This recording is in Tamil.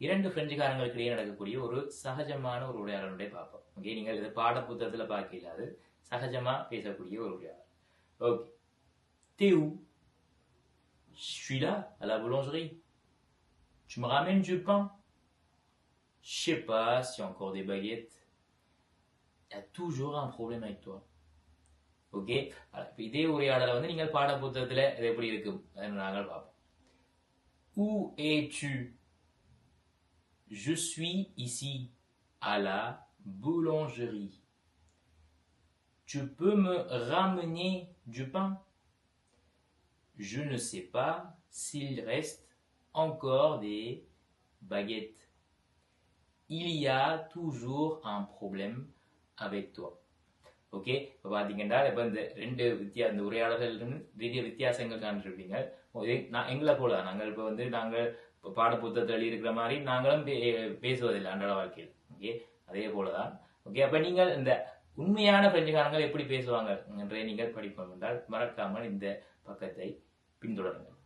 இரண்டு பிரெஞ்சுக்காரங்களுக்கு இடையே நடக்கக்கூடிய ஒரு சகஜமான ஒரு உரையாடலுடைய பார்ப்போம். ஓகே, நீங்கள் இது பாட புத்தகத்துல பார்க்க இல்லாது சகஜமா பேசக்கூடிய ஒரு உரையாடல். Okay, t'es où? Je suis là, à la boulangerie. Tu me ramènes du pain? Je sais pas s'il y a encore des baguettes. Il y a toujours un problème avec toi. Okay, இதே உரையாடலை வந்து நீங்கள் பாட புத்தகத்துல இது எப்படி இருக்கும் நாங்கள் பார்ப்போம். Où es-tu? Je suis ici, à la boulangerie. Tu peux me ramener du pain? Je ne sais pas s'il reste encore des baguettes. Il y a toujours un problème avec toi. Okay, இப்போ பார்த்தீங்கன்னா இப்போ இந்த ரெண்டு இந்த உரையாடல்கள் நிறைய வித்தியாசங்கள் காண்பிருப்பீங்க. நான் எங்களை போல நாங்கள் இப்போ வந்து நாங்கள் பாட புத்தகத்தில் இருக்கிற மாதிரி நாங்களும் பேசுவதில்லை அன்றாட வாழ்க்கையில். ஓகே, அதே போலதான். ஓகே, அப்போ நீங்கள் இந்த உண்மையான பிரெஞ்சுக்காரங்கள் எப்படி பேசுவாங்க என்றே நீங்கள் படிப்போம் என்றால் மறக்காமல் இந்த பக்கத்தை பின்தொடருங்கள்.